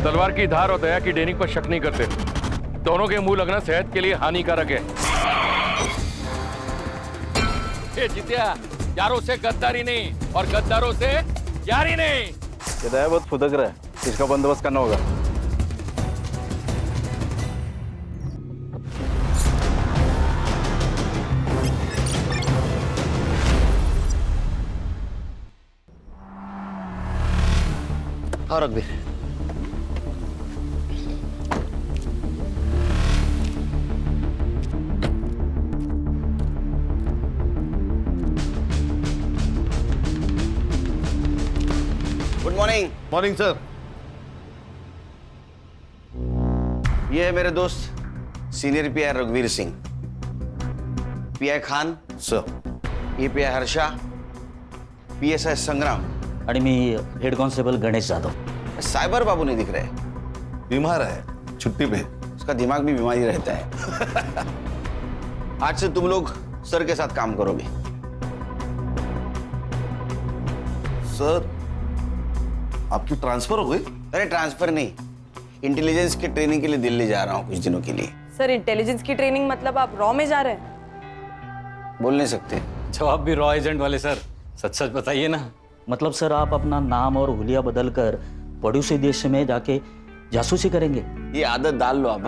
तलवार की धार और दया की डेनिक पर शक नहीं करते। दोनों के मुंह लगना सेहत के लिए हानिकारक है। ये जितिया, यारों से गद्दारी नहीं और गद्दारों से यारी नहीं। ये दया बहुत फुदक रहा है, इसका बंदोबस्त करना होगा। और रघुवीर, गुड मॉर्निंग। Morning sir. ये है मेरे दोस्त सीनियर पीआई रघुवीर सिंह, पीआई खान सर। ये पीआई हर्षा, पीएसआई संग्राम आणि मी head constable Ganesh Jadhav. Cyber Babu नहीं दिख रहे, बीमार है, छुट्टी पे। उसका दिमाग भी बीमारी रहता है। आज से तुम लोग सर के साथ काम करोगे। सर, आपकी ट्रांसफर हो गई? अरे ट्रांसफर नहीं, इंटेलिजेंस की ट्रेनिंग के लिए दिल्ली जा रहा हूँ कुछ दिनों के लिए। सर इंटेलिजेंस की ट्रेनिंग मतलब आप रॉ में जा रहे हैं? बोल नहीं सकते। जवाब भी रॉ एजेंट वाले सर, सच सच बताइए ना। मतलब सर आप अपना नाम और हुलिया बदल कर पड़ोसी देश में जाके जासूसी करेंगे? ये आदत डाल लो आप।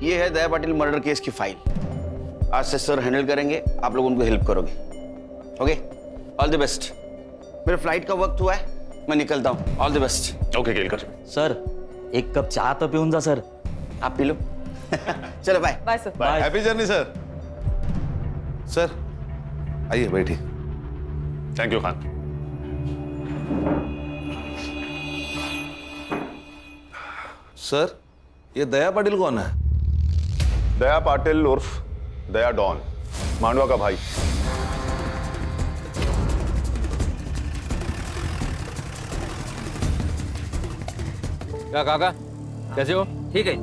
ये है दया पाटिल मर्डर केस की फाइल। आज से सर हैंडल करेंगे, आप लोग उनको हेल्प करोगे। Okay, all the best. मेरे फ्लाइट का वक्त हुआ है, मैं निकलता हूँ। All the best. Okay Kelkar. Sir एक कप चाय तो पिऊन जा सर। आप पी लो। चलो bye. Bye sir. Bye. Happy journey sir. Sir आइए बैठिए। Thank you Khan. सर, ये दया पाटिल कौन है? दया पाटिल उर्फ दया डॉन, मांडवा का भाई। क्या काका, कैसे हो? ठीक है।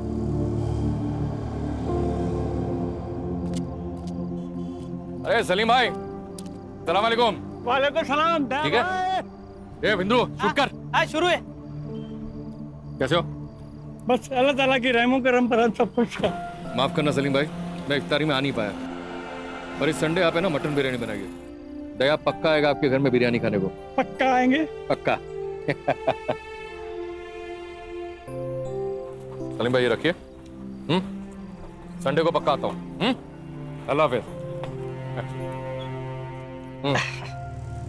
अरे सलीम भाई, सलाम वालेकुम। वालेकुम सलाम। ठीक है, ये बिंदु शूट कर। हाँ शुरू है। कैसे हो? बस अल्लाह ताला की रहमो करम पर हम सब कुछ है। माफ करना सलीम भाई, मैं इफ्तारी में आ नहीं पाया, और इस संडे आप है ना मटन बिरयानी बनाइए। दया पक्का आएगा आपके घर में बिरयानी खाने को। पक्का आएंगे। पक्का। सलीम भाई ये रखिए। संडे को पक्का आता हूँ। अल्लाह हाफिज।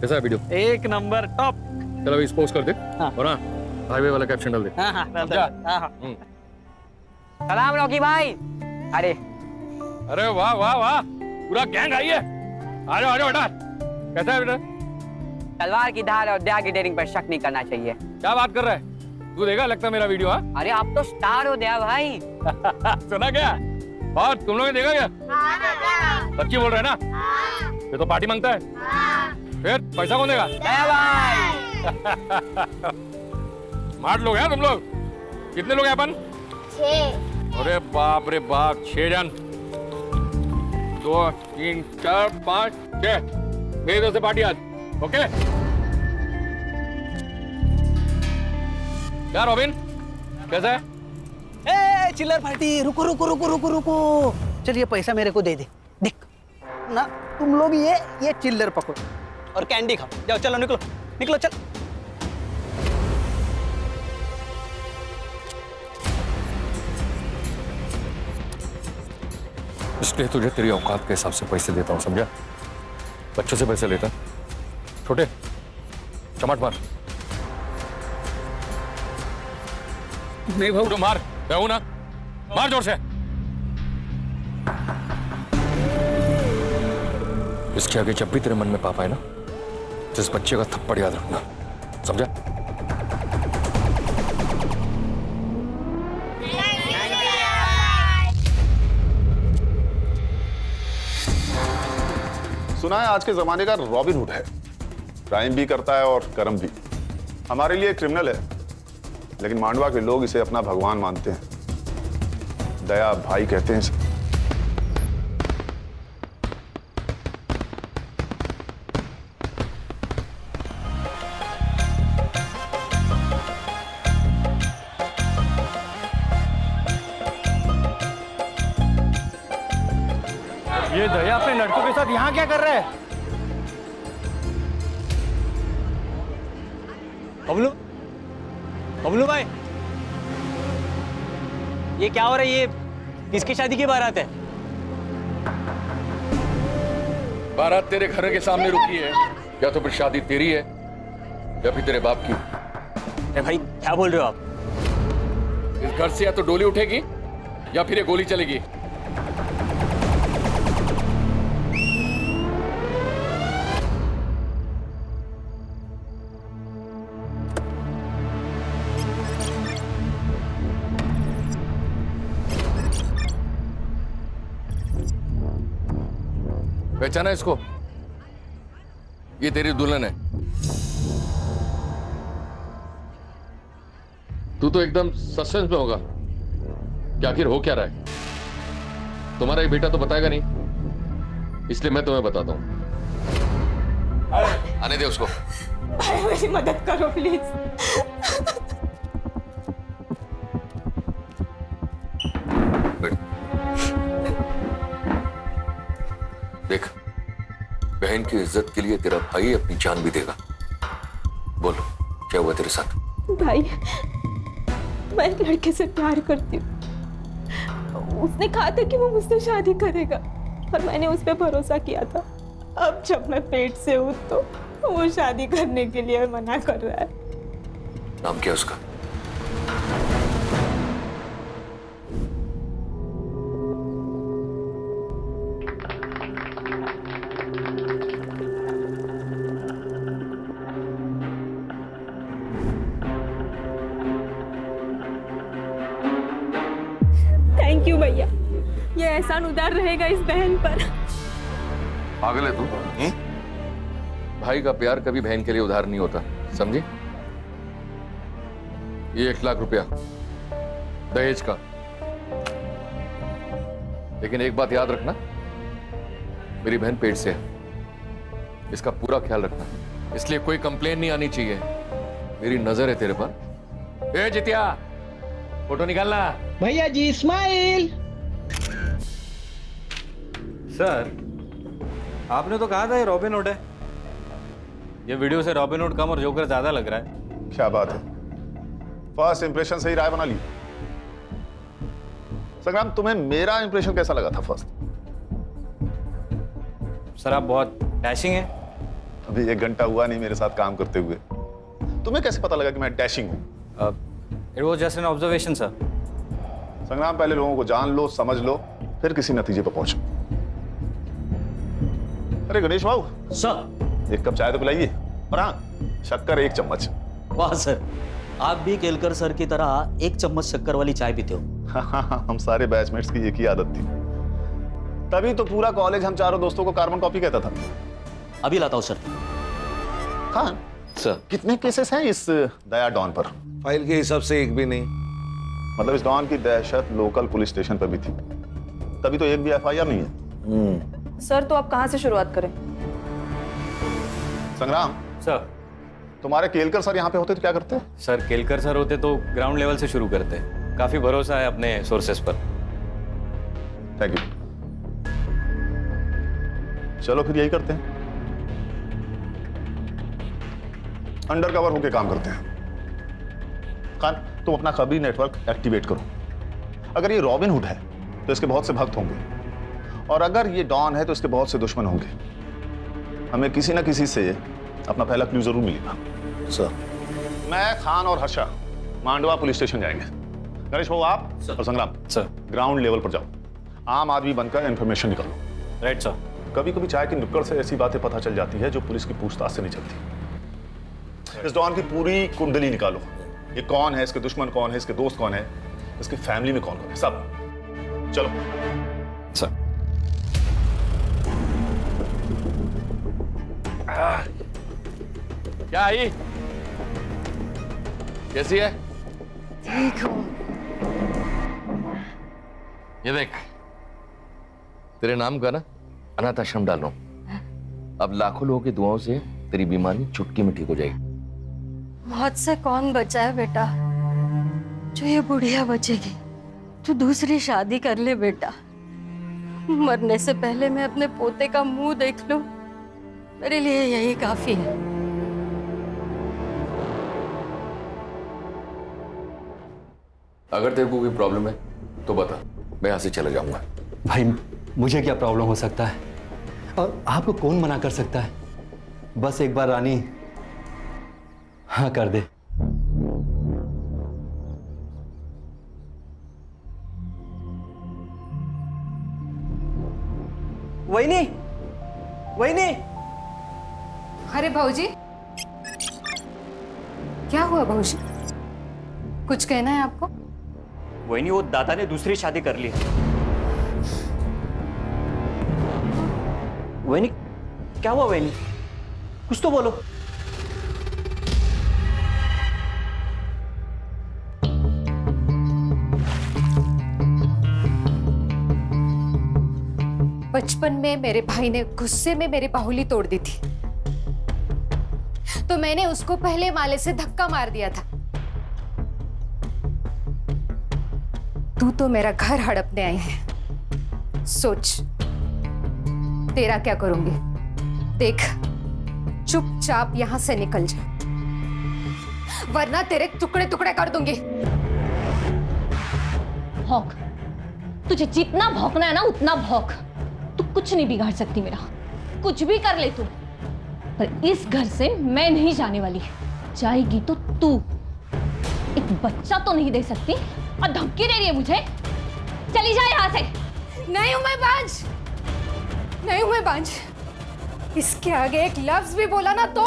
कैसा है वीडियो? एक नंबर टॉप। चलो अभी पोस्ट कर दे। हाँ। और हाँ, हाईवे वाला कैप्शन डाल दे। हाँ हाँ समझा? सलाम रॉकी भाई। अरे अरे वाह वाह वाह, पूरा गैंग आई है। आ जाओ बेटा। कैसा है बेटा? तलवार की धार और दया की डेयरिंग पर शक नहीं करना चाहिए। क्या बात कर रहा है तू? देखा लगता है मेरा वीडियो? हाँ अरे आप तो स्टार हो दया भाई। सुना क्या? और तुम लोगों ने देखा क्या? सच्ची बोल रहे हैं ना? ये तो पार्टी मांगता है। फिर पैसा कौन देगा? दया भाई। स्मार्ट लोग हैं तुम लोग। कितने लोग हैं अपन? 6। अरे बाप रे बाप, 6 जन। 2 3 4 5 6 मेरी तरफ से पार्टी आज। ओके क्या रॉबिन, कैसा है? ए चिल्लर पार्टी, रुको रुको रुको रुको रुको। चल ये पैसा मेरे को दे दे। देख ना, तुम लोग ये चिल्लर पकड़ो और कैंडी खाओ। जाओ चलो, निकलो निकलो चल। इसलिए तुझे तेरी औकात के हिसाब से पैसे देता हूँ, समझा? बच्चों से पैसे लेता छोटे चमाट मार। नहीं भाऊ, तो मार कहूँ ना, मार जोर से। इसके आगे जब भी तेरे मन में पाप आए ना, तो इस बच्चे का थप्पड़ याद रखना, समझा? सुना है आज के जमाने का रॉबिन हुड है, क्राइम भी करता है और कर्म भी। हमारे लिए क्रिमिनल है, लेकिन मांडवा के लोग इसे अपना भगवान मानते हैं। दया भाई कहते हैं इसे। ये दया अपने लड़कों के साथ यहाँ क्या कर रहा है? बबलू, बबलू भाई, ये क्या हो रहा है? ये किसकी शादी की बारात है? बारात तेरे घर के सामने रुकी है, या तो फिर शादी तेरी है या फिर तेरे बाप की। अरे भाई क्या बोल रहे हो आप? इस घर से या तो डोली उठेगी या फिर ये गोली चलेगी। पहचाना इसको? ये तेरी दुल्हन है। तू तो एकदम सस्पेंस में होगा कि आखिर हो क्या रहा है। तुम्हारा ये बेटा तो बताएगा नहीं, इसलिए मैं तुम्हें बताता हूं। आने दे उसको। भाई मेरी मदद करो प्लीज। देख, बहन की इज्जत के लिए तेरा भाई अपनी जान भी देगा। बोल, क्या हुआ तेरे साथ? भाई मैं एक लड़के से प्यार करती हूँ। उसने कहा था कि वो मुझसे शादी करेगा और मैंने उस पर भरोसा किया था। अब जब मैं पेट से हूँ तो वो शादी करने के लिए मना कर रहा है। नाम क्या उसका? थैंक यू भैया, ये एहसान उदार रहेगा इस बहन पर। पागल है तू? भाई का प्यार कभी बहन के लिए उधार नहीं होता, समझी? ये 1 लाख रुपया दहेज का। लेकिन एक बात याद रखना, मेरी बहन पेट से है, इसका पूरा ख्याल रखना, इसलिए कोई कंप्लेन नहीं आनी चाहिए। मेरी नजर है तेरे पर। ए जितिया, फोटो निकालना। भैया जी स्माइल। सर, आपने तो कहा था ये रॉबिन हुड है। ये वीडियो से रॉबिन हुड कम और जोकर ज्यादा लग रहा है। क्या बात है, फर्स्ट इंप्रेशन से ही राय बना ली। संग्राम, तुम्हें मेरा इंप्रेशन कैसा लगा था फर्स्ट? सर आप बहुत डैशिंग हैं। अभी 1 घंटा हुआ नहीं मेरे साथ काम करते हुए, तुम्हें कैसे पता लगा कि मैं डैशिंग हूं? It was just an observation sir. संग्राम, पहले लोगों को जान लो, समझ लो, फिर किसी नतीजे पर पहुंचो। अरे गणेश बाबू, सर। 1 कप चाय तो पिलाइए, और हाँ, शक्कर 1 चम्मच। वाह सर, आप भी केलकर सर की तरह 1 चम्मच शक्कर वाली चाय पीते हो। हाँ, हम सारे बैचमेट्स की एक ही आदत थी, तभी तो पूरा कॉलेज हम चारों दोस्तों को कार्बन कॉपी कहता था। अभी लाता हूँ सर। खान सर, कितने केसेस हैं इस दया डॉन पर? फाइल के हिसाब से एक भी नहीं। मतलब इस डॉन की दहशत लोकल पुलिस स्टेशन पर भी थी, तभी तो एक भी FIR नहीं है। सर तो आप कहाँ से शुरुआत करें? संग्राम सर। तुम्हारे केलकर सर यहाँ पे होते तो क्या करते? सर केलकर सर होते तो ग्राउंड लेवल से शुरू करते। काफी भरोसा है अपने सोर्सेस पर। Thank you. चलो फिर यही करते हैं, अंडर कवर होके काम करते हैं। खान, तुम अपना खबरी नेटवर्क एक्टिवेट करो। अगर ये रॉबिन हुड है तो इसके बहुत से भक्त होंगे, और अगर ये डॉन है तो इसके बहुत से दुश्मन होंगे। हमें किसी ना किसी से अपना पहला क्लू जरूर मिलेगा। सर, मैं, खान और हर्षा मांडवा पुलिस स्टेशन जाएंगे। गणेश बाबू आप और संग्राम सर। ग्राउंड लेवल पर जाओ, आम आदमी बनकर इंफॉर्मेशन निकालो। Right sir. कभी कभी चाय की नुक्कड़ से ऐसी बातें पता चल जाती है जो पुलिस की पूछताछ से नहीं चलती। इस डॉन की पूरी कुंडली निकालो, ये कौन है, इसके दुश्मन कौन है, इसके दोस्त कौन है, इसकी फैमिली में कौन कौन है, सब। चलो सर। क्या आई? कैसी है? ठीक हूँ। ये देख, तेरे नाम का ना अनाथ आश्रम डाल रहा हूं। अब लाखों लोगों की दुआओं से तेरी बीमारी चुटकी में ठीक हो जाएगी। मौत से कौन बचा है बेटा? जो ये बुढ़िया बचेगी। तू दूसरी शादी कर ले बेटा, मरने से पहले मैं अपने पोते का मुंह देख लूं, मेरे लिए यही काफी है। अगर तेरे को कोई प्रॉब्लम है तो बता, मैं यहां से चला जाऊंगा। भाई मुझे क्या प्रॉब्लम हो सकता है और आपको कौन मना कर सकता है? बस एक बार रानी हाँ कर दे। वहीनी, वहीनी, अरे भाऊजी, क्या हुआ भाऊजी? कुछ कहना है आपको? वही नहीं, वो दादा ने दूसरी शादी कर ली। वही नहीं, क्या हुआ? वही नहीं, कुछ तो बोलो। बचपन में मेरे भाई ने गुस्से में मेरी बाहुली तोड़ दी थी, तो मैंने उसको पहले माले से धक्का मार दिया था। तू तो मेरा घर हड़पने आई है, सोच तेरा क्या करूंगी। देख, चुपचाप यहां से निकल जा, वरना तेरे टुकड़े टुकड़े कर दूंगी। भौंक, तुझे जितना भौंकना है ना उतना भौंक। तू कुछ नहीं बिगाड़ सकती मेरा, कुछ भी कर ले तू, पर इस घर से मैं नहीं जाने वाली। जाएगी तो तू। एक बच्चा तो नहीं दे सकती और धमकी दे रही है मुझे। चली जा यहां से। नहीं हूं मैं बांझ, नहीं हूं मैं बांझ। इसके आगे एक लफ्ज भी बोला ना तो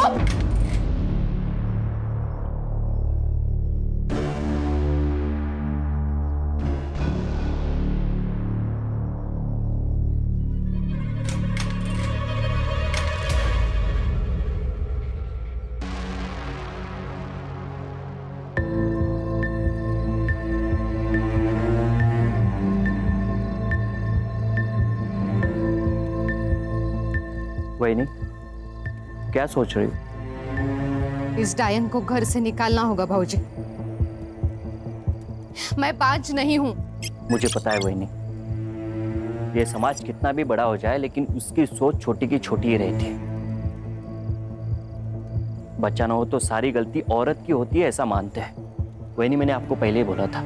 वही नहीं, क्या सोच रही हो? इस डायन को घर से निकालना होगा भाऊजी। मैं बांझ नहीं हूं। मुझे पता है वही नहीं, ये समाज कितना भी बड़ा हो जाए लेकिन उसकी सोच छोटी की छोटी ही रहती है। बच्चा ना हो तो सारी गलती औरत की होती है, ऐसा मानते हैं। वही नहीं, मैंने आपको पहले ही बोला था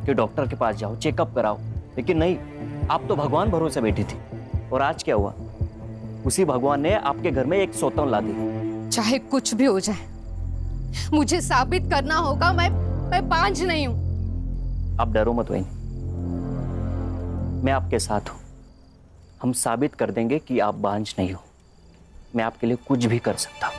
कि डॉक्टर के पास जाओ, चेकअप कराओ, लेकिन नहीं, आप तो भगवान भरोसे बैठी थी। और आज क्या हुआ? उसी भगवान ने आपके घर में एक सौतन ला दी। चाहे कुछ भी हो जाए, मुझे साबित करना होगा मैं बांझ नहीं हूं। आप डरो मत वही, मैं आपके साथ हूं। हम साबित कर देंगे कि आप बांझ नहीं हो। मैं आपके लिए कुछ भी कर सकता हूं।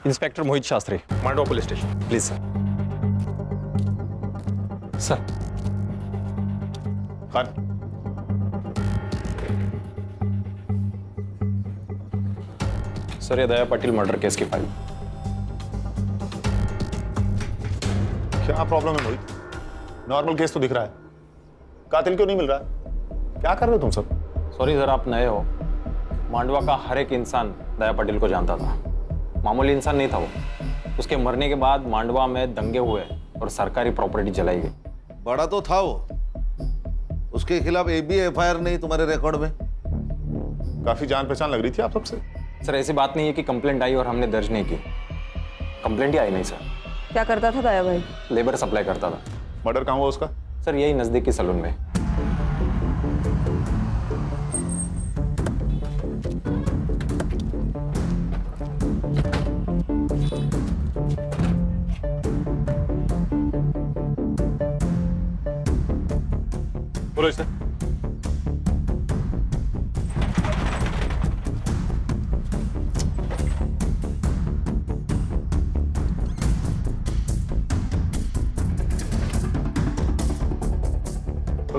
Inspector Mohit Shastri, Mandwa police station. Please sir. Sir. Khan, sir, ये दया पाटिल मर्डर केस की फाइल। क्या प्रॉब्लम है मोहित? नॉर्मल केस तो दिख रहा है, कातिल क्यों नहीं मिल रहा है? क्या कर रहे हो तुम सब? सॉरी सर, आप नए हो। मांडवा का हर एक इंसान दया पाटिल को जानता था। मामूली इंसान नहीं था वो। उसके मरने के बाद मांडवा में दंगे हुए और सरकारी प्रॉपर्टी जलाई गई। बड़ा तो था वो, उसके खिलाफ एक भी एफआईआर नहीं तुम्हारे रिकॉर्ड में। काफी जान पहचान लग रही थी आप सबसे। सर, ऐसी बात नहीं है कि कंप्लेंट आई और हमने दर्ज नहीं की। कंप्लेंट ही आई नहीं सर। क्या करता था दया भाई? लेबर सप्लाई करता था। मर्डर कहाँ हुआ उसका? सर, यही नजदीकी सलून में। बोलो इसे। तो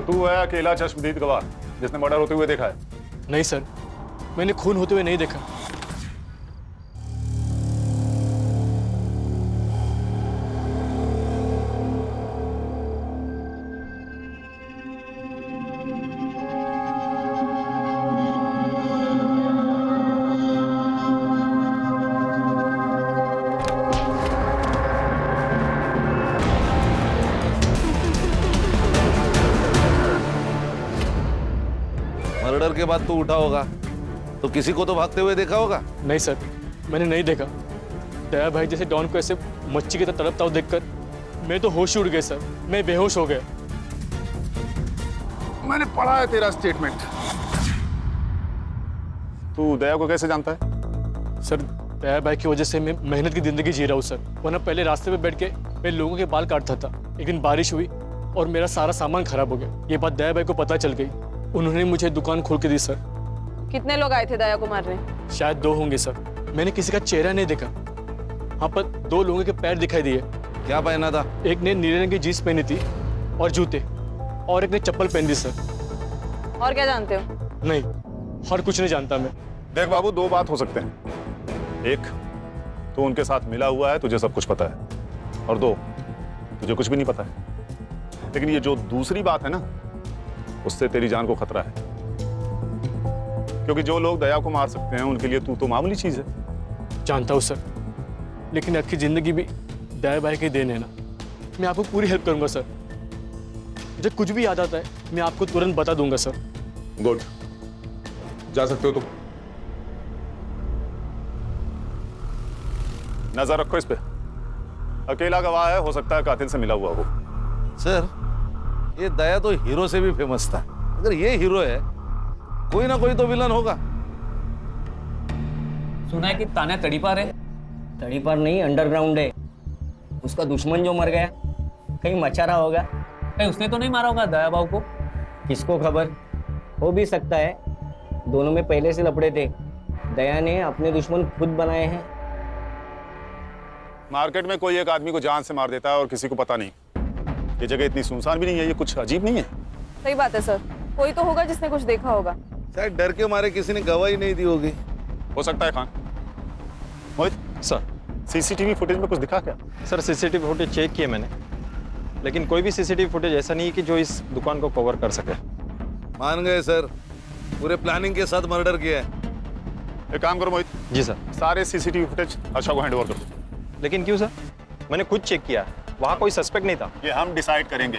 तू है अकेला चश्मदीद गवाह जिसने मर्डर होते हुए देखा है? नहीं सर, मैंने खून होते हुए नहीं देखा। मर्डर के बाद तू उठा होगा तो किसी को तो भागते हुए देखा होगा। नहीं सर, मैंने नहीं देखा। दया भाई जैसे डॉन को ऐसे मच्छी की तरह तड़पता हुआ देखकर मैं तो होश ही उड़ गया सर, मैं बेहोश हो गया। मैंने पढ़ा है तेरा स्टेटमेंट। तू दया को कैसे जानता है? सर दया भाई की वजह से मैं मेहनत की जिंदगी जी रहा हूँ सर, वरना पहले रास्ते पे बैठ के मैं लोगों के बाल काटता था। एक दिन बारिश हुई और मेरा सारा सामान खराब हो गया। ये बात दया भाई को पता चल गई, उन्होंने मुझे दुकान खोल के दी सर। कितने लोग आए थे दया को मारने? शायद 2 होंगे सर, मैंने किसी का चेहरा नहीं देखा। हाँ पर 2 लोगों के पैर दिखाई दिए। क्या पहना था? एक ने नीले रंग की जीन्स पहनी थी और जूते, और एक ने चप्पल पहन दी सर। और क्या जानते हो? नहीं, और कुछ नहीं जानता मैं। देख बाबू, 2 बात हो सकते हैं। एक, तू उनके साथ मिला हुआ है, तुझे सब कुछ पता है, और 2, तुझे कुछ भी नहीं पता है। लेकिन ये जो दूसरी बात है ना, उससे तेरी जान को खतरा है, क्योंकि जो लोग दया को मार सकते हैं उनके लिए तू तो मामूली चीज है। जानता हूँ सर, लेकिन आपकी जिंदगी भी दया भाई के देन है ना। मैं आपको पूरी हेल्प करूंगा सर। मुझे कुछ भी याद आता है मैं आपको तुरंत बता दूंगा सर। गुड, जा सकते हो तुम। नजर रखो इस पे, अकेला गवाह है, हो सकता है कातिल से मिला हुआ हो। सर, ये दया तो हीरो से भी फेमस था। अगर ये हीरो है, कोई ना कोई तो विलन होगा। सुना है कि तान्या तड़ीपार है। तड़ीपार नहीं, अंडरग्राउंड है। उसका दुश्मन जो मर गया कहीं मचा रहा होगा। कहीं उसने तो नहीं मारा होगा दया बाबू को? किसको खबर, हो भी सकता है। दोनों में पहले से लपड़े थे। दया ने अपने दुश्मन खुद बनाए हैं। मार्केट में कोई एक आदमी को जान से मार देता है और किसी को पता नहीं। ये जगह इतनी सुनसान भी नहीं है, ये कुछ अजीब नहीं है? सही बात है सर, कोई तो होगा जिसने कुछ देखा होगा। शायद डर के मारे किसी ने गवाही नहीं दी होगी। हो सकता है। खान, मोहित सर, सीसीटीवी फुटेज में कुछ दिखा क्या? सर सीसीटीवी फुटेज चेक किए मैंने, लेकिन कोई भी सीसीटीवी फुटेज ऐसा नहीं है कि जो इस दुकान को कवर कर सके। मान गए सर, पूरे प्लानिंग के साथ मर्डर किया है। एक काम करो मोहित। जी सर। सारे सीसीटीवी फुटेज हर्षा को हैंडओवर कर दो। लेकिन क्यों सर? मैंने खुद चेक किया, वहां कोई सस्पेक्ट नहीं था। ये हम डिसाइड करेंगे।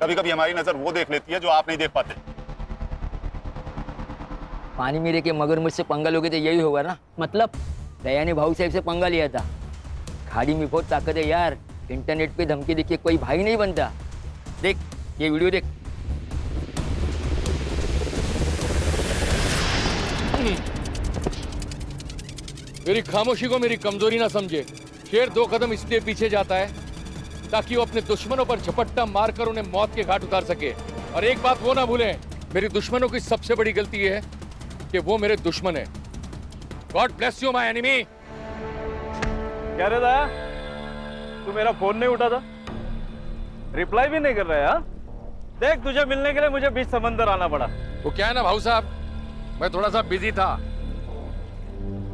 कभी कभी हमारी नजर वो देख लेती है जो आप नहीं देख पाते। पानी में के मगरमच्छ से पंगा लोगे तो यही होगा ना। मतलब दया ने भाऊ साहब से पंगा लिया था। खाड़ी में बहुत ताकत है यार। इंटरनेट पे धमकी देखिए कोई भाई नहीं बनता। देख ये वीडियो देख। मेरी खामोशी को मेरी कमजोरी ना समझे। शेर 2 कदम इसलिए पीछे जाता है ताकि वो अपने दुश्मनों पर झपट्टा मारकर उन्हें मौत के घाट उतार सके। और एक बात वो ना भूलें, मेरी दुश्मनों की सबसे बड़ी गलती ये है कि वो मेरे दुश्मन है। God bless you my enemy. क्या रे दया, तू मेरा फोन नहीं उठा था, रिप्लाई भी नहीं कर रहा है? हाँ? देख, तुझे मिलने के लिए मुझे बीच समंदर आना पड़ा। वो क्या है ना भाऊ साहब, मैं थोड़ा सा बिजी था।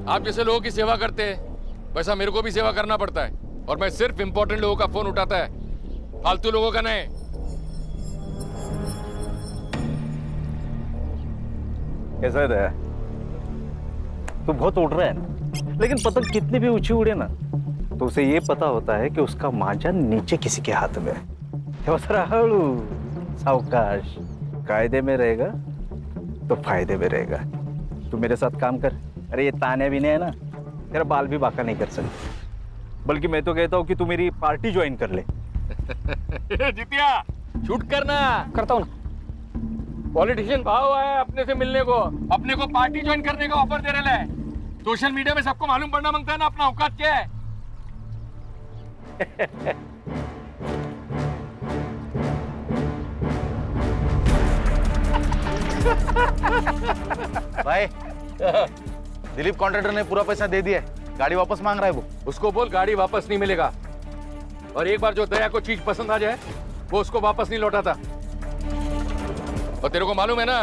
आप जैसे लोगों की सेवा करते हैं वैसा मेरे को भी सेवा करना पड़ता है, और मैं सिर्फ इंपॉर्टेंट लोगों का फोन उठाता है, फालतू लोगों का नहीं। कैसा है दया? तू बहुत उड़ रहा है ना, लेकिन पतंग कितनी भी ऊंची उड़े ना तो उसे ये पता होता है कि उसका मांझा नीचे किसी के हाथ में है। हळू सावकाश, कायदे में रहेगा तो फायदे में रहेगा। तू मेरे साथ काम कर। अरे ये ताने भी नहीं है ना, तेरा बाल भी बाका नहीं कर सकते। बल्कि मैं तो कहता हूँ कि तू मेरी पार्टी ज्वाइन कर ले। जितिया शूट करना। करता हूँ ना। पॉलिटिशियन भाव आया अपने से मिलने को, अपने को पार्टी ज्वाइन करने का ऑफर दे रहे हैं। सोशल मीडिया में सबको मालूम पड़ना मांगता है ना अपना औकात क्या है। भाई, दिलीप कॉन्ट्रैक्टर ने पूरा पैसा दे दिया है, गाड़ी वापस मांग रहा है वो। उसको बोल गाड़ी वापस नहीं मिलेगा, और एक बार जो दया को चीज पसंद आ जाए वो उसको वापस नहीं लौटाता। और तेरे को मालूम है ना,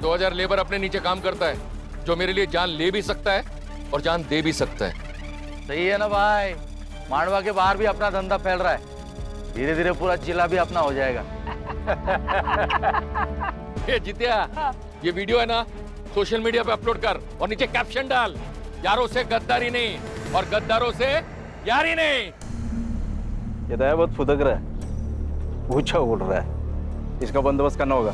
2000 लेबर अपने नीचे काम करता है, जो मेरे लिए जान ले भी सकता है और जान दे भी सकता है। सही है ना भाई, मांडवा के बाहर भी अपना धंधा फैल रहा है, धीरे धीरे पूरा जिला भी अपना हो जाएगा। ये जितिया, ये वीडियो है ना, सोशल मीडिया पे अपलोड कर और नीचे कैप्शन डाल, यारों से गद्दारी नहीं और गद्दारों से यारी नहीं। ये दया बहुत फुदक रहा है, ऊंचा उड़ रहा है, इसका बंदोबस्त करना होगा।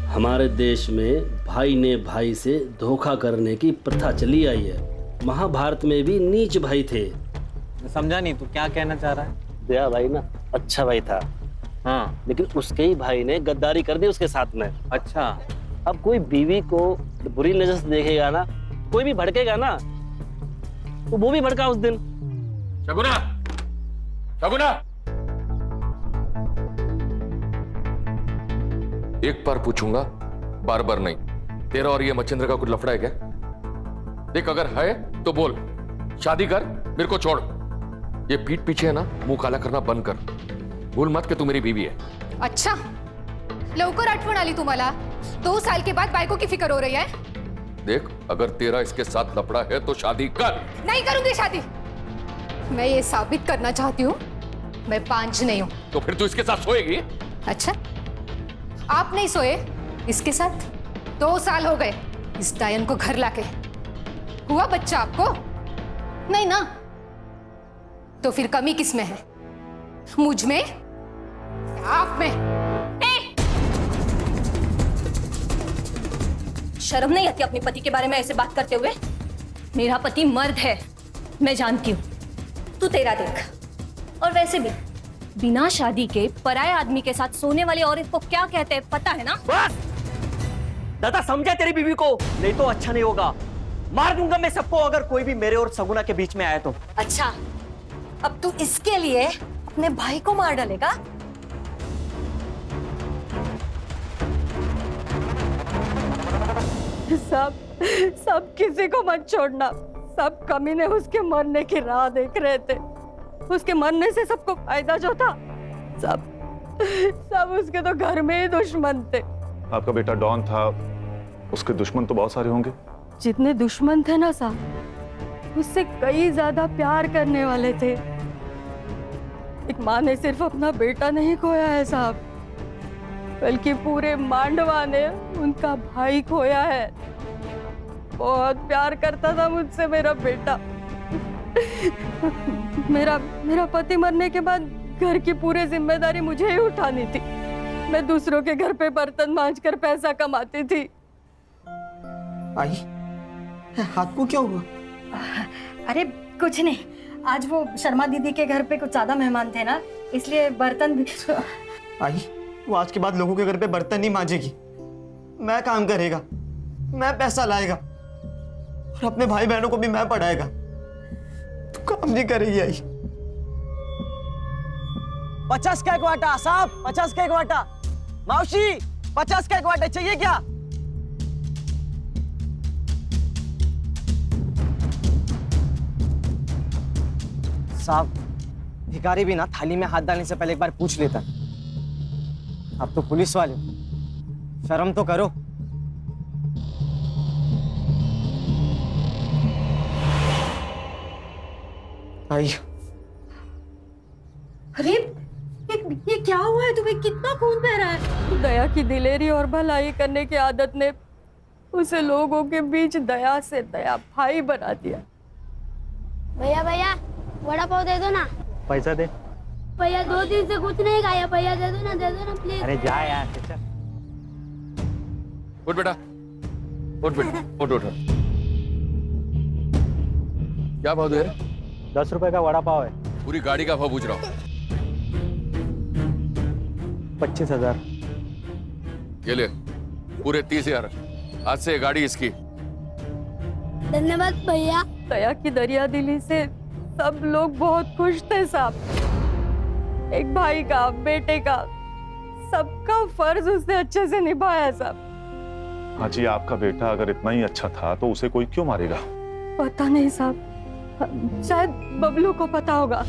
हमारे देश में भाई ने भाई से धोखा करने की प्रथा चली आई है। महाभारत में भी नीच भाई थे। समझा नहीं, तू क्या कहना चाह रहा है? दया भाई ना अच्छा भाई था, हाँ, लेकिन उसके ही भाई ने गद्दारी कर दी उसके साथ में। अच्छा। अब कोई बीवी को बुरी नजर से देखेगा ना, कोई भी भड़केगा ना, तो वो भी भड़का उस दिन। शगुना, शगुना, एक बार पूछूंगा, बार बार नहीं। तेरा और ये मच्छिंद्र का कुछ लफड़ा है क्या? देख, अगर है तो बोल, शादी कर, मेरे को छोड़। ये पीठ पीछे है ना, मुंह काला करना बंद कर। भूल मत कि तू मेरी बीवी है। अच्छा, लवकर आठवण आली तुम्हाला? 2 साल के बाद बायको की फिक्र हो रही है? देख, अगर तेरा इसके साथ लफड़ा है तो शादी कर। नहीं करूंगी शादी। मैं ये साबित करना चाहती हूँ मैं पांच नहीं हूँ। तो फिर तू इसके साथ सोएगी? अच्छा, आप नहीं सोए इसके साथ? 2 साल हो गए इस डायन को घर लाके। हुआ बच्चा आपको? नहीं ना? तो फिर कमी किस में है? मुझ में? आप में? शर्म नहीं आती अपने पति के बारे में ऐसे बात करते हुए? मेरा पति मर्द है, मैं जानती हूँ। तू तेरा देख। और वैसे भी बिना शादी के पराये आदमी के साथ सोने वाली औरत को क्या कहते हैं पता है ना? बस दादा, समझा तेरी बीवी को, नहीं तो अच्छा नहीं होगा। मार दूंगा मैं सबको अगर कोई भी मेरे और सगुना के बीच में आया तो। अच्छा, अब तू इसके लिए अपने भाई को मार डालेगा? सब किसी को मत छोड़ना। सब कमीने उसके मरने की राह देख रहे थे। उसके मरने से सबको फायदा जो था, सब उसके तो घर में ही दुश्मन थे। आपका बेटा डॉन था, उसके दुश्मन तो बहुत सारे होंगे। जितने दुश्मन थे ना साहब, उससे कई ज्यादा प्यार करने वाले थे। एक माँ ने सिर्फ अपना बेटा नहीं खोया है साहब, बल्कि पूरे मांडवा ने उनका भाई खोया है। बहुत प्यार करता था मुझसे मेरा बेटा। मेरा पति मरने के बाद घर की पूरी जिम्मेदारी मुझे ही उठानी थी। मैं दूसरों के घर पे बर्तन मांजकर पैसा कमाती थी। आई, हाथ को क्या हुआ? अरे कुछ नहीं, आज वो शर्मा दीदी के घर पे कुछ ज्यादा मेहमान थे ना, इसलिए बर्तन भी। आई, वो आज के बाद लोगों के घर पे बर्तन नहीं मांजेगी। मैं काम करेगा, मैं पैसा लाएगा और अपने भाई बहनों को भी मैं पढ़ाएगा। तू काम नहीं करेगी आई। 50 का एक वाटा साहब, 50 का एक वाटा। मौसी 50 का एक वाटा चाहिए क्या? साहब, भिखारी भी ना थाली में हाथ डालने से पहले एक बार पूछ लेता। आप तो पुलिस वाले हो, शर्म तो करो। आई, अरे ये क्या हुआ है तुम्हें? कितना खून बह रहा है? दया की दिलेरी और भलाई करने की आदत ने उसे लोगों के बीच दया से दया भाई बना दिया। भैया भैया, वड़ा पाव दे दो ना। पैसा दे। भैया 2 दिन से कुछ नहीं खाया। भैया दे दो ना प्लीज। अरे जा यार, चल। उठ बेटा, उठ बेटा, उठ उठ। क्या भाव दे रहे? 10 रुपए का वड़ा पाव है। पूरी गाड़ी का भाव पूछ रहा हूँ। 25,000। ये ले, पूरे 30,000। आज से ये गाड़ी इसकी। धन्यवाद भैया। दया की दरिया दिली से सब लोग बहुत खुश थे साहब। एक भाई का, बेटे का, सबका फर्ज उसने अच्छे से निभाया साहब। हाँ जी, आपका बेटा अगर इतना ही अच्छा था तो उसे कोई क्यों मारेगा? पता नहीं साहब, शायद बबलू को पता होगा।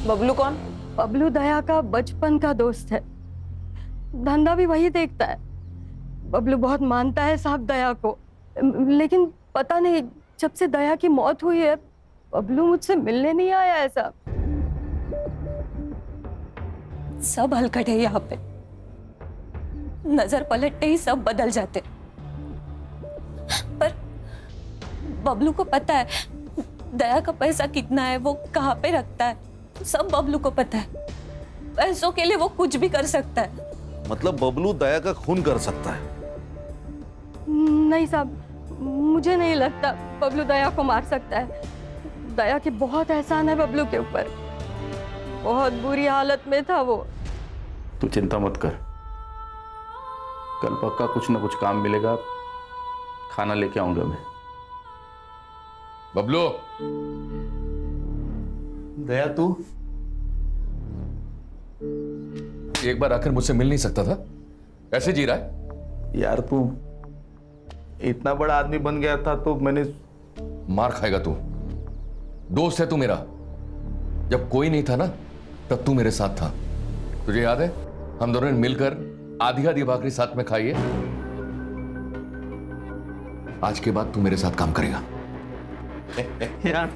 बबलू कौन? बबलू दया का बचपन का दोस्त है। धंधा भी वही देखता है। बबलू बहुत मानता है साहब दया को, लेकिन पता नहीं जब से दया की मौत हुई है बबलू मुझसे मिलने नहीं आया है साहब। सब हलकट है यहाँ पे, नजर पलटते ही सब बदल जाते। पर बबलू को पता है दया का पैसा कितना है, वो कहाँ पे रखता है, सब बबलू को पता है। पैसों के लिए वो कुछ भी कर सकता है। मतलब बबलू दया का खून कर सकता है? नहीं साहब, मुझे नहीं लगता बबलू दया को मार सकता है। दया के बहुत एहसान है बबलू के ऊपर, बहुत बुरी हालत में था वो। तू चिंता मत कर, कल पक्का कुछ ना कुछ काम मिलेगा, खाना लेके आऊंगा मैं। बबलू, दया तू एक बार आकर मुझसे मिल नहीं सकता था? कैसे जी रहा है? यार तू इतना बड़ा आदमी बन गया था तो मैंने। मार खाएगा तू। दोस्त है तू मेरा। जब कोई नहीं था ना तब तू मेरे साथ था। तुझे याद है हम दोनों ने मिलकर आधी आधी भाकरी साथ में खाई है। आज के बाद तू मेरे साथ काम करेगा। यार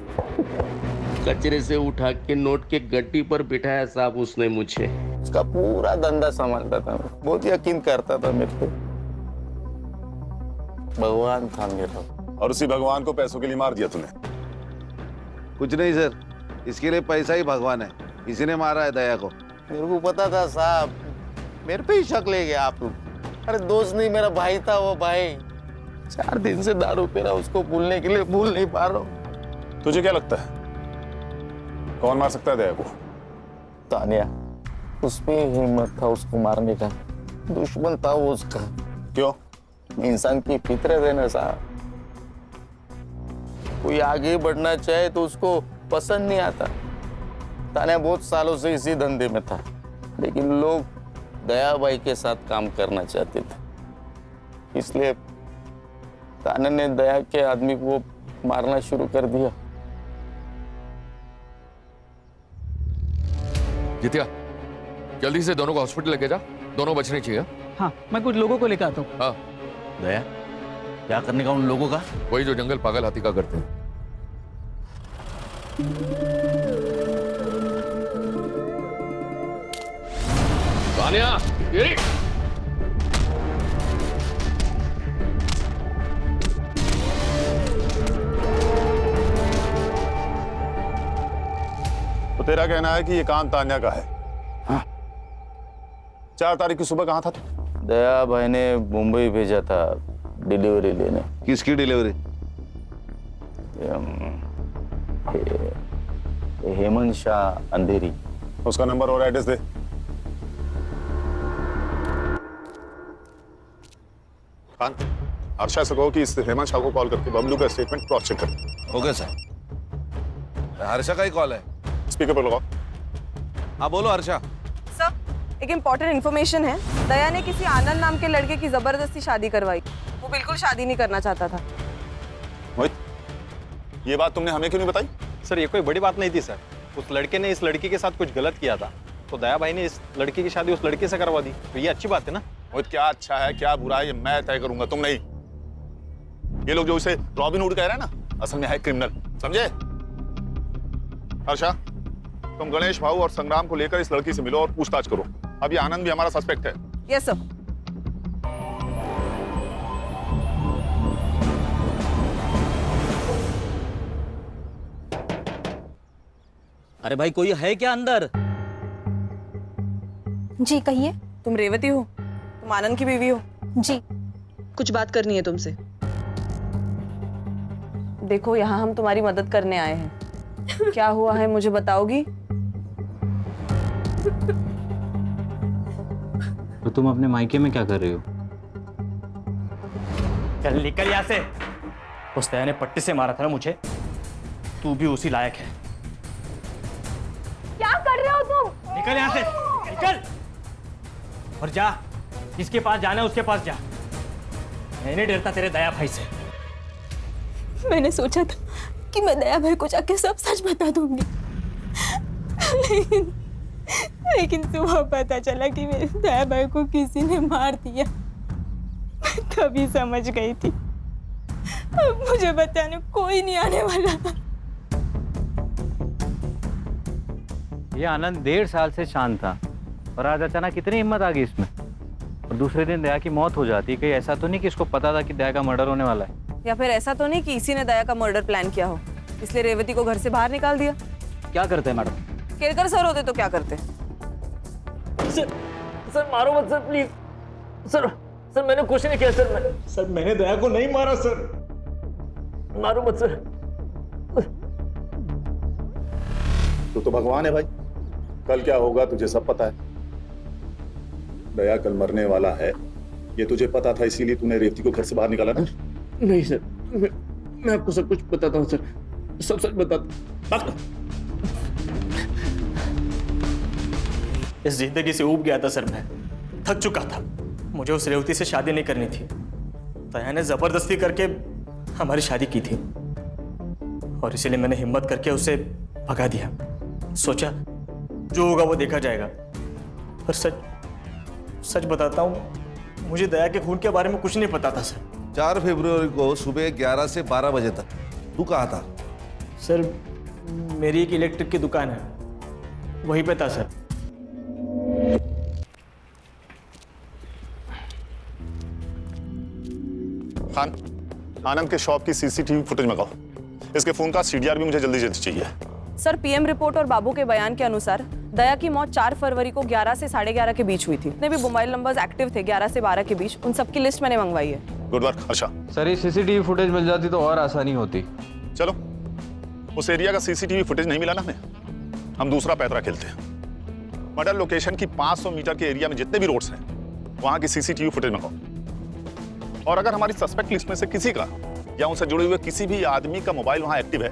कचरे से उठा के नोट के गट्टी पर बिठाया साहब उसने मुझे। उसका पूरा धंधा संभालता था, बहुत यकीन करता था मेरे को। भगवान था मेरा। और उसी भगवान को पैसों के लिए मार दिया तूने? कुछ नहीं सर, इसके लिए पैसा ही भगवान है, इसी ने मारा है दया को। मेरे को पता था साहब, मेरे पे ही शक ले गया आप लोग। अरे दोस्त नहीं, मेरा भाई था वो भाई। 4 दिन से दारू पी रहा, उसको भूलने के लिए भूल नहीं पा रहा हूँ। तुझे क्या लगता है कौन मार सकता है दया को? तानिया, उसमें हिम्मत था उसको मारने का। दुश्मन था वो उसका। क्यों? इंसान की फितरत है ना साहब, कोई आगे बढ़ना चाहे तो उसको पसंद नहीं आता। तानिया बहुत सालों से इसी धंधे में था, लेकिन लोग दया भाई के साथ काम करना चाहते थे, इसलिए तान्या ने दया के आदमी को मारना शुरू कर दिया। जितिया, जल्दी से दोनों को हॉस्पिटल लेके जा, दोनों बचने चाहिए। हाँ, मैं कुछ लोगों को लेकर आता हूँ। हाँ। दया, क्या करने का उन लोगों का? वही जो जंगल पागल हाथी का करते हैं। तानिया, ये तो तेरा कहना है कि ये काम तान्या का है? हाँ। 4 तारीख की सुबह कहाँ था तू? दया भाई ने मुंबई भेजा था डिलीवरी लेने। किसकी डिलीवरी? हेमंत शाह अंधेरी। उसका नंबर और एड्रेस दे। खान, अर्षा से कहो कि इस हेमंत शाह को कॉल करके बबलू का स्टेटमेंट क्रॉस चेक कर। Okay sir. हर्षा का ही कॉल है। स्पीकर पर लगाओ। हाँ बोलो हर्षा। सर, एक इम्पोर्टेंट इन्फॉर्मेशन है। दया ने किसी आनंद नाम के लड़के की जबरदस्ती शादी करवाई। वो बिल्कुल शादी नहीं करना चाहता था। मोहित, ये बात तुमने हमें क्यों नहीं बताई? सर, ये कोई बड़ी बात नहीं थी सर। उस लड़के ने इस लड़की के साथ कुछ गलत किया था, तो दया भाई ने इस लड़की की शादी उस लड़के से करवा दी। तो ये अच्छी बात है ना? मोहित, क्या अच्छा है क्या बुरा है ये मैं तय करूंगा, तुम नहीं। ये लोग जो इसे रॉबिन हुड कह रहे हैं ना, असल में है क्रिमिनल, समझे? हर्षा, तुम गणेश भाऊ और संग्राम को लेकर इस लड़की से मिलो और पूछताछ करो। अब ये आनंद भी हमारा सस्पेक्ट है। Yes sir. अरे भाई, कोई है क्या अंदर? जी कहिए। तुम रेवती हो? तुम आनंद की बीवी हो? जी। कुछ बात करनी है तुमसे। देखो, यहाँ हम तुम्हारी मदद करने आए हैं। क्या हुआ है मुझे बताओगी? तो तुम अपने मायके में क्या कर रही हो? चल निकल यहाँ से। उस दया ने पट्टी से मारा था ना मुझे, तू भी उसी लायक है। क्या कर रहे हो तुम? निकल यहाँ से, निकल। और जा, जिसके पास जाना है उसके पास जा। मैं नहीं डरता तेरे दया भाई से। मैंने सोचा था कि मैं दया भाई को जाके सब सच बता दूंगी, लेकिन सुबह पता चला कि मेरे दया भाई को किसी ने मार दिया। मैं तभी समझ गई थी अब मुझे बताने कोई नहीं आने वाला। ये आनंद 1.5 साल से शांत था और आज अचानक कितनी हिम्मत आ गई इसमें। और दूसरे दिन दया की मौत हो जाती। कहीं ऐसा तो नहीं कि इसको पता था कि दया का मर्डर होने वाला है? या फिर ऐसा तो नहीं कि इसी ने दया का मर्डर प्लान किया हो, इसलिए रेवती को घर से बाहर निकाल दिया? क्या करते हैं मैडम? केरकर सर होते तो क्या करते? सर मारो मत सर प्लीज। सर सर मैंने कुछ नहीं किया सर। मैंने दया को नहीं मारा सर। मारो मत सर। तू तो भगवान है भाई, कल क्या होगा तुझे सब पता है। दया कल मरने वाला है, ये तुझे पता था, इसीलिए तूने रेवती को घर से बाहर निकाला ना? नहीं सर, मैं आपको सब कुछ बताता हूँ सर, सब सच बताता। इस जिंदगी से ऊब गया था सर, मैं थक चुका था। मुझे उस रेवती से शादी नहीं करनी थी। दया ने जबरदस्ती करके हमारी शादी की थी और इसीलिए मैंने हिम्मत करके उसे भगा दिया। सोचा जो होगा वो देखा जाएगा। पर सच बताता हूँ, मुझे दया के खून के बारे में कुछ नहीं पता था सर। 4 फरवरी को सुबह 11 से 12 बजे तक तू कहाँ था? सर मेरी एक इलेक्ट्रिक की दुकान है, वहीं पे था सर। खान, आनंद के शॉप की सीसीटीवी फुटेज मंगाओ। इसके फोन का सीडीआर भी मुझे जल्दी जल्दी चाहिए। सर पीएम रिपोर्ट और बाबू के बयान के अनुसार दया की मौत 4 फरवरी को 11 से 11:30 के बीच हुई थी। जितने भी मोबाइल नंबर्स एक्टिव थे 11 से 12 के बीच, उन सबकी लिस्ट मैंने मंगवाई है। Good work Harsha. सर ये सीसीटीवी फुटेज मिल जाती तो और आसानी होती। चलो, उस एरिया का सीसीटीवी फुटेज नहीं मिला ना हमें, हम दूसरा पैतरा खेलते हैं। मर्डर लोकेशन की 500 मीटर के एरिया में जितने भी रोड्स हैं, वहां की सीसीटीवी फुटेज मंगाओ। और अगर हमारी सस्पेक्ट लिस्ट में से किसी का या उनसे जुड़े हुए किसी भी आदमी का मोबाइल वहां एक्टिव है,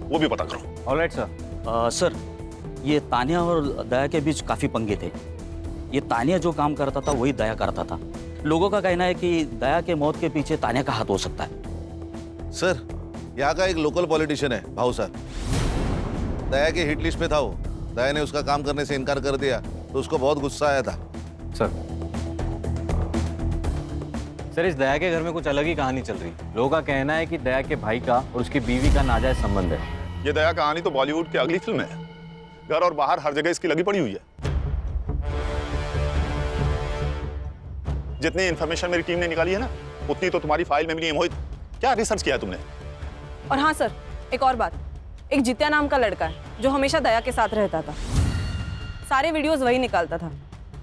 वो भी पता करो। Alright sir. सर ये तानिया और दया के बीच काफी पंगे थे। ये तानिया जो काम करता था वही दया करता था। लोगों का कहना है कि दया के मौत के पीछे तानिया का हाथ हो सकता है। सर यहाँ का एक लोकल पॉलिटिशियन है भाऊ सर, दया के हिट लिस्ट में था वो। दया ने उसका काम करने से इनकार कर दिया तो उसको बहुत गुस्सा आया था। सर इस दया के घर में कुछ अलग ही कहानी चल रही। लोगों का कहना है कि दया के भाई का और उसकी बीवी का नाजायज संबंध है। ये दया कहानी तो बॉलीवुड की अगली फिल्म है। घर और बाहर हर जगह इसकी लगी पड़ी हुई है। जितनी इंफॉर्मेशन मेरी टीम ने निकाली है ना, उतनी तो तुम्हारी फाइल में भी नहीं है। मोहित, क्या रिसर्च किया तुमने? और हाँ सर, एक और बात, एक जित्या नाम का लड़का है जो हमेशा दया के साथ रहता था। सारे वीडियोस वही निकालता था।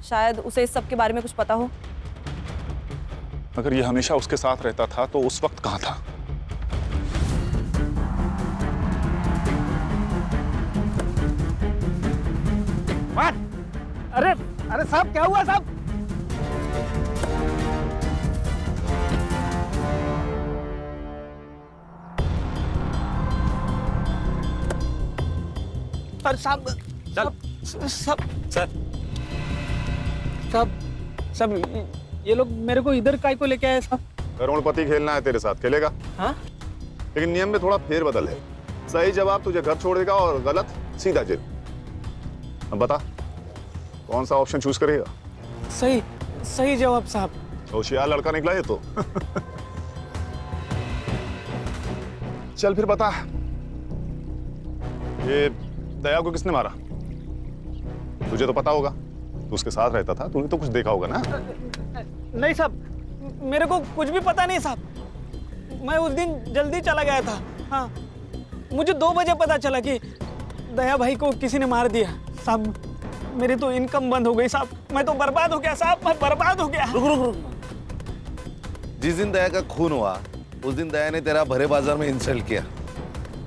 शायद उसे इस सब के बारे में कुछ पता हो। अगर ये हमेशा उसके साथ रहता था तो उस वक्त कहाँ था? अरे साहब, क्या हुआ साहब? अरे साहब ये लोग मेरे को इधर काय को लेके आए साहब? करोड़पति खेलना है तेरे साथ, खेलेगा? हाँ? लेकिन नियम में थोड़ा फेरबदल है। सही जवाब तुझे घर छोड़ेगा और गलत सीधा जेल। अब बता, कौन सा ऑप्शन चूज करेगा? सही जवाब साहब। होशियार लड़का निकला ये तो। चल फिर बता, ये दया को किसने मारा? तुझे तो पता होगा, तू उसके साथ रहता था, तूने तो कुछ देखा होगा ना? नहीं साहब, मेरे को कुछ भी पता नहीं साहब। मैं उस दिन जल्दी चला गया था। हाँ, मुझे 2 बजे पता चला कि दया भाई को किसी ने मार दिया साहब। मेरी तो इनकम बंद हो गई साहब। मैं तो बर्बाद हो गया साहब, मैं बर्बाद हो गया। रुक। जिस दिन दया का खून हुआ उस दिन दया ने तेरा भरे बाजार में इंसल्ट किया।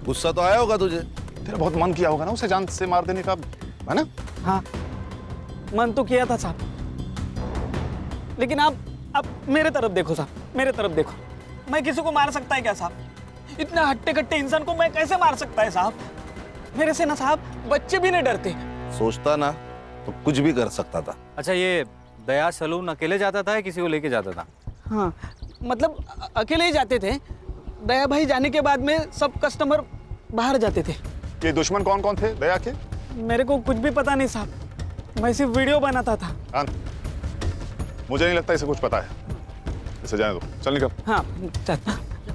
गुस्सा तो आया होगा तुझे? तेरा बहुत मन किया होगा ना उसे जान से मार देने का, है ना? हाँ, मन तो किया था साहब। लेकिन आप मेरे तरफ देखो साहब, मेरे तरफ देखो। मैं किसी को मार सकता है क्या साहब? इतने हट्टे कट्टे इंसान को मैं कैसे मार सकता है साहब? मेरे से ना साहब बच्चे भी नहीं डरते। सोचता ना तो कुछ भी कर सकता था। अच्छा, ये दया सलून अकेले जाता था या किसी को लेके जाता था? हाँ, मतलब अकेले ही जाते थे। दया भाई जाने के बाद में सब कस्टमर बाहर जाते थे। ये दुश्मन कौन कौन थे दया के? मेरे को कुछ भी पता नहीं साहब, मैं सिर्फ वीडियो बनाता था। मुझे नहीं लगता इसे कुछ पता है। इसे जाने दो, चल निकल। हाँ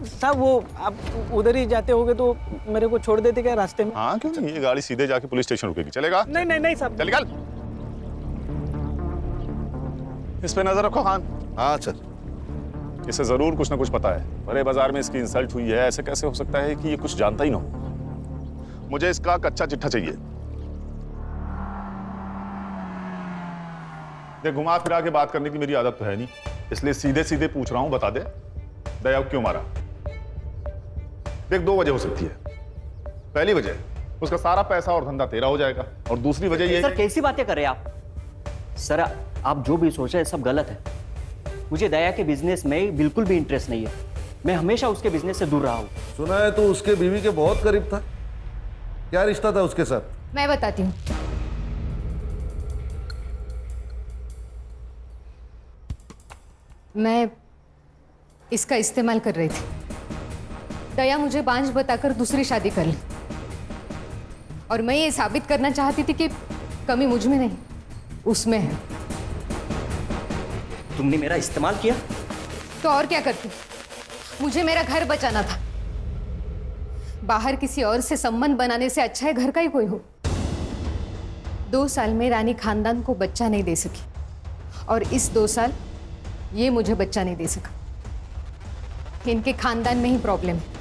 साहब, वो आप उधर ही जाते होगे तो मेरे को छोड़ देते क्या रास्ते में? हाँ क्यों नहीं, ये गाड़ी सीधे जाके पुलिस स्टेशन रुकेगी, चलेगा? नहीं साहब। चल निकल। इस पे नजर रखो खान। हाँ चल। इसे जरूर कुछ ना कुछ पता है। बड़े बाजार में इसकी इंसल्ट हुई है, ऐसे कैसे हो सकता है कि ये कुछ जानता ही ना हो? मुझे इसका कच्चा चिट्ठा चाहिए। देख, घुमा फिरा के बात करने की मेरी आदत तो है नहीं, इसलिए सीधे सीधे पूछ रहा हूं, बता दे दया को क्यों मारा? देख, 2 वजह हो सकती है। पहली वजह, उसका सारा पैसा और धंधा तेरा हो जाएगा, और दूसरी वजह ये सर कैसी बातें कर रहे हैं आप? सर आप जो भी सोच रहे हैं सब गलत है। मुझे दया के बिजनेस में बिल्कुल भी इंटरेस्ट नहीं है। मैं हमेशा उसके बिजनेस से दूर रहा हूँ। सुना है तो उसके बीवी के बहुत करीब था, क्या रिश्ता था उसके साथ? मैं बताती हूँ। मैं इसका इस्तेमाल कर रही थी। दया मुझे बांझ बताकर दूसरी शादी कर ली, और मैं ये साबित करना चाहती थी कि कमी मुझ में नहीं उसमें है। तुमने मेरा इस्तेमाल किया? तो और क्या करती? मुझे मेरा घर बचाना था। बाहर किसी और से संबंध बनाने से अच्छा है घर का ही कोई हो। 2 साल में रानी खानदान को बच्चा नहीं दे सकी, और इस 2 साल ये मुझे बच्चा नहीं दे सका। इनके खानदान में ही प्रॉब्लम है।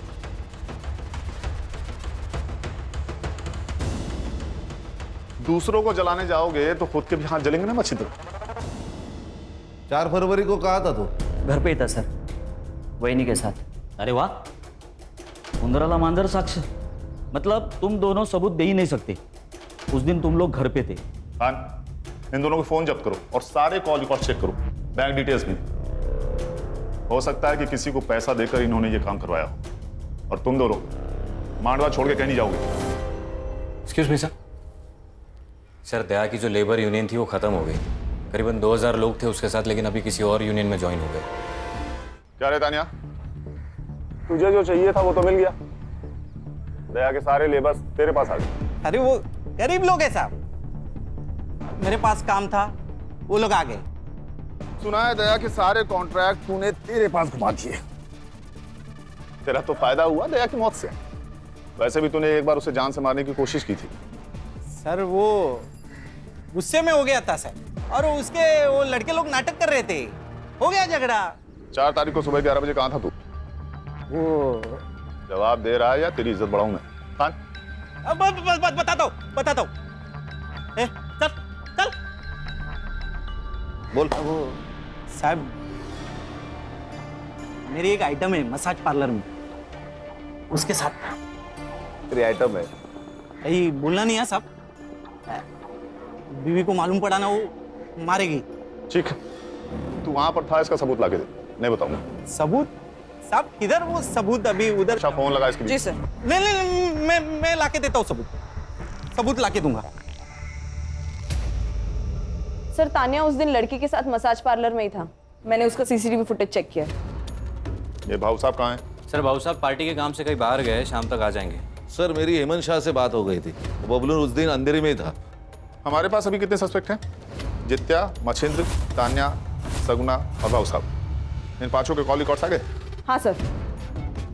दूसरों को जलाने जाओगे तो खुद के भी हाथ जलेंगे ना मच्छिंद्र। 4 फरवरी को कहा था तो? घर पे ही था सर, वहीनी के साथ। अरे वाह, उंदराला मांजर साक्ष। मतलब तुम दोनों सबूत दे ही नहीं सकते। उस दिन तुम लोग घर पे थे। हाँ, इन दोनों के फोन जब्त करो और सारे कॉल रिकॉर्ड चेक करो, बैंक डिटेल्स भी। हो सकता है कि किसी को पैसा देकर इन्होंने ये काम करवाया हो, और तुम दोनों मांडवा छोड़ के कहीं नहीं जाओगे। Excuse me sir. सर, दया की जो लेबर यूनियन थी वो खत्म हो गई। करीबन 2000 लोग थे उसके साथ, लेकिन अभी किसी और यूनियन में ज्वाइन हो गए। क्या रे तानिया, तुझे जो चाहिए था वो तो मिल गया। दया के सारे लेबर्स तेरे पास आ गए। अरे वो गरीब लोग हैं साहब, मेरे पास काम था, वो लोग आ गए। सुना है दया के सारे कॉन्ट्रैक्ट तूने तेरे पास घुमा दिए। तेरा तो फायदा हुआ दया की मौत से। वैसे भी तूने एक बार उसे जान से मारने की कोशिश की थी। सर वो गुस्से में हो गया था सर, और उसके वो लड़के लोग नाटक कर रहे थे, हो गया झगड़ा। 4 तारीख को सुबह 11 बजे कहाँ था तू? वो जवाब दे रहा है या तेरी इज्जत बढ़ाऊं मैं? खान, बताता हूँ। चल चल बोल। वो साहब, मेरी एक आइटम है मसाज पार्लर में, उसके साथ। तेरी आइटम है? यही बोलना नहीं है साहब, बीवी को मालूम पड़ा ना वो मारेगी। ठीक है, तू वहां पर था, इसका सबूत लाके दे, नहीं बताऊंगा। सबूत? साहब किधर वो सबूत? अभी उधर। अच्छा, फोन लगा इसके लिए। जी सर। नहीं, मैं लाके देता हूँ सबूत लाके दूंगा। सर, तानिया उस दिन लड़की के साथ मसाज पार्लर में ही था। मैंने उसका सीसीटीवी फुटेज चेक किया। ये भाऊ साहब कहाँ हैं? सर, भाऊ साहब पार्टी के काम से कहीं बाहर गए, शाम तक आ जाएंगे। सर, मेरी हेमंत शाह से बात हो गई थी, बबलू उस दिन अंधेरे में ही था। हमारे पास अभी कितने सस्पेक्ट हैं? जित्या, मच्छिंद्र, तान्या, सगुना और भाऊ साहब। इन 5 के कॉल रिकॉर्ड्स आ गए? हाँ सर,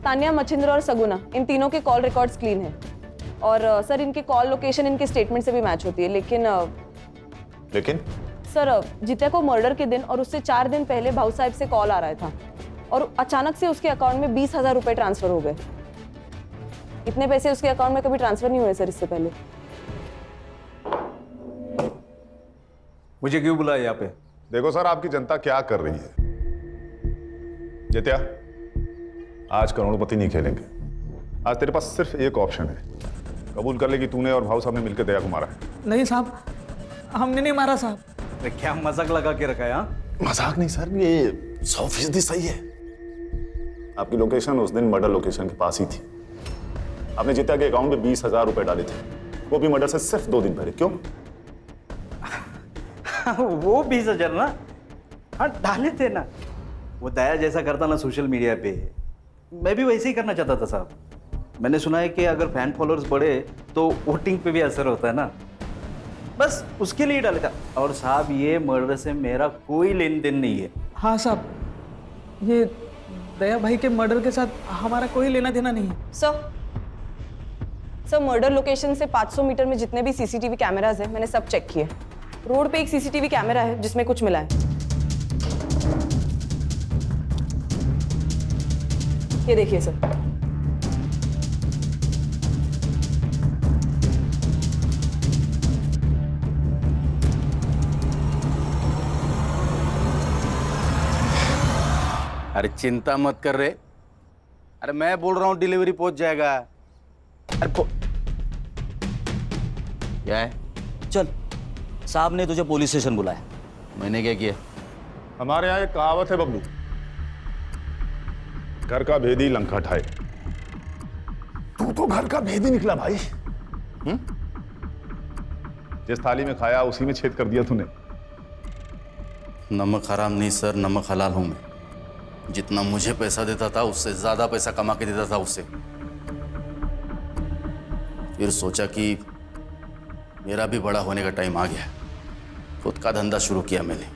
तानिया, मच्छिंद्र और सगुना, इन तीनों के कॉल रिकॉर्ड्स क्लीन है। और सर, इनके कॉल लोकेशन इनके स्टेटमेंट से भी मैच होती है। लेकिन सर, जित्या को मर्डर के दिन और उससे 4 दिन पहले भाऊ साहब से कॉल आ रहा था, और अचानक से उसके अकाउंट में 20,000 रुपए ट्रांसफर हो गए। इतने पैसे उसके अकाउंट में कभी ट्रांसफर नहीं हुए सर इससे पहले। मुझे क्यों बुलाया यहाँ पे? देखो सर, आपकी जनता क्या कर रही है। जित्या, आज करोड़पति नहीं खेलेंगे। आज तेरे पास सिर्फ एक ऑप्शन है। कबूल कर ले कि तूने और भाऊ साहब ने मिलकर दया को मारा है। नहीं साहब, हमने नहीं मारा साहब। क्या मजाक लगा के रखा है? हाँ, मजाक नहीं सर, ये 100% सही है। आपकी लोकेशन उस दिन मर्डर लोकेशन के पास ही थी। आपने जित्या के अकाउंट में 20,000 रुपए डाले थे, वो भी मर्डर से सिर्फ 2 दिन पहले। क्यों? वो 20,000 ना, हाँ डाले थे ना। वो दया जैसा करता ना सोशल मीडिया पे, मैं भी वैसे ही करना चाहता था साहब। मैंने सुना है कि अगर फैन फॉलोअर्स बढ़े तो वोटिंग पे भी असर होता है ना, बस उसके लिए डाले था। और साहब, ये मर्डर से मेरा कोई लेन देन नहीं है। हाँ साहब, ये दया भाई के मर्डर के साथ हमारा कोई लेना देना नहीं है। सर, मर्डर लोकेशन से 500 मीटर में जितने भी सीसीटीवी कैमराज हैं, मैंने सब चेक किए। रोड पे एक सीसीटीवी कैमरा है जिसमें कुछ मिला है। ये देखिए सर। अरे चिंता मत कर रहे। अरे मैं बोल रहा हूँ डिलीवरी पहुंच जाएगा। अरे क्या है? चल, साहब ने तुझे पुलिस स्टेशन बुलाया। मैंने क्या किया? हमारे यहाँ एक कहावत है बबलू, घर का भेदी लंका ढाए। तू तो घर का भेदी निकला भाई। जिस थाली में खाया उसी में छेद कर दिया तूने। नमक हराम नहीं सर, नमक हलाल हूं मैं। जितना मुझे पैसा देता था उससे ज्यादा पैसा कमा के देता था उससे। फिर सोचा कि मेरा भी बड़ा होने का टाइम आ गया। खुद का धंधा शुरू किया मैंने।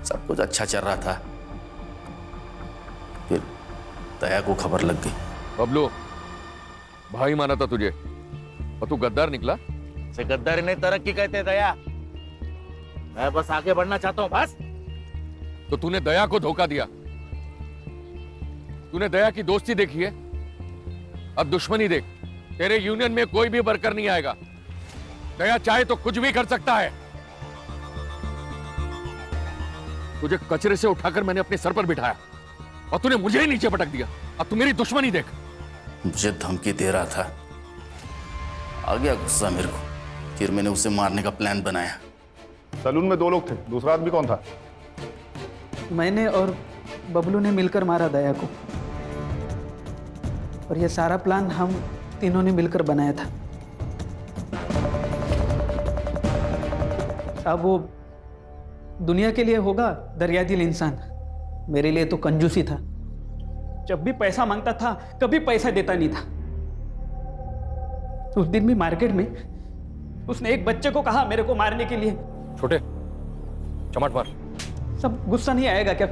सब कुछ अच्छा चल रहा था, फिर दया को खबर लग गई। बबलू, भाई माना था तुझे और तू गद्दार निकला। से गद्दारी नहीं, तरक्की कहते हैं दया। मैं बस आगे बढ़ना चाहता हूं बस। तो तूने दया को धोखा दिया। तूने दया की दोस्ती देखी है, अब दुश्मनी देख। तेरे यूनियन में कोई भी वर्कर नहीं आएगा। दया चाहे तो कुछ भी कर सकता है। तुझे कचरे से उठाकर मैंने अपने सर पर बिठाया और तूने मुझे ही नीचे पटक दिया। अब तू मेरी दुश्मनी देख। मुझे धमकी दे रहा था, आ गया गुस्सा मेरे को। फिर मैंने उसे मारने का प्लान बनाया। सलून में 2 लोग थे, दूसरा आदमी कौन था? मैंने और बबलू ने मिलकर मारा दया को, और ये सारा प्लान हम तीनों ने मिलकर बनाया था। अब वो दुनिया के लिए होगा दरिया दिल इंसान, मेरे लिए तो कंजूसी था। जब भी पैसा मांगता था कभी पैसा देता नहीं था। उस दिन भी मार्केट में उसने एक बच्चे को कहा मेरे को मारने के लिए। छोटे, चमाट मार। सब गुस्सा नहीं आएगा क्या?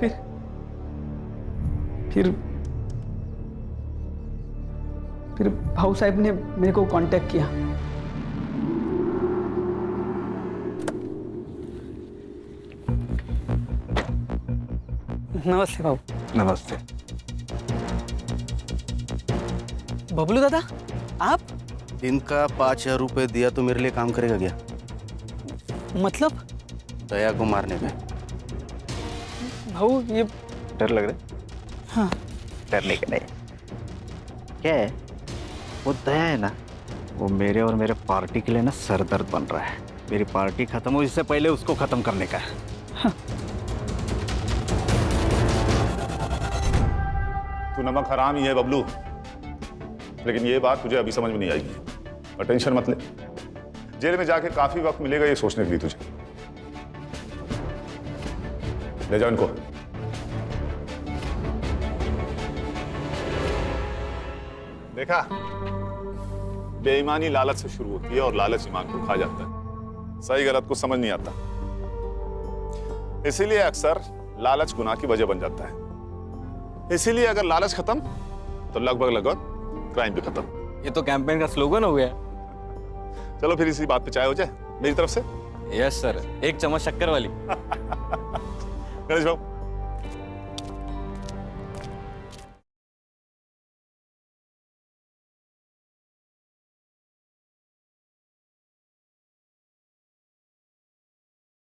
फिर भाऊ साहब ने मेरे को कांटेक्ट किया। नमस्ते भाऊ। नमस्ते। बबलू दादा, आप? दिन का 5,000 रुपए दिया तो मेरे लिए काम करेगा क्या? मतलब? दया को मारने में। भाऊ ये डर लग रहा है? हाँ। डरने का नहीं। क्या है, वो दया है ना, वो मेरे और मेरे पार्टी के लिए ना सरदर्द बन रहा है। मेरी पार्टी खत्म हो इससे पहले उसको खत्म करने का है। हाँ। तू नमक हराम ही है बबलू, लेकिन ये बात तुझे अभी समझ में नहीं आएगी। और टेंशन मत ले, जेल में जाके काफी वक्त मिलेगा ये सोचने के लिए तुझे। ले जाओ इनको। देखा, बेईमानी लालच से शुरू होती है और लालच ईमान को खा जाता है। सही गलत को समझ नहीं आता, इसीलिए अक्सर लालच गुनाह की वजह बन जाता है। इसीलिए अगर लालच खत्म तो लगभग क्राइम भी खत्म। ये तो कैंपेन का स्लोगन हो गया। चलो फिर इसी बात पे चाय हो जाए मेरी तरफ से। यस सर, 1 चम्मच शक्कर वाली। गणेश बाबू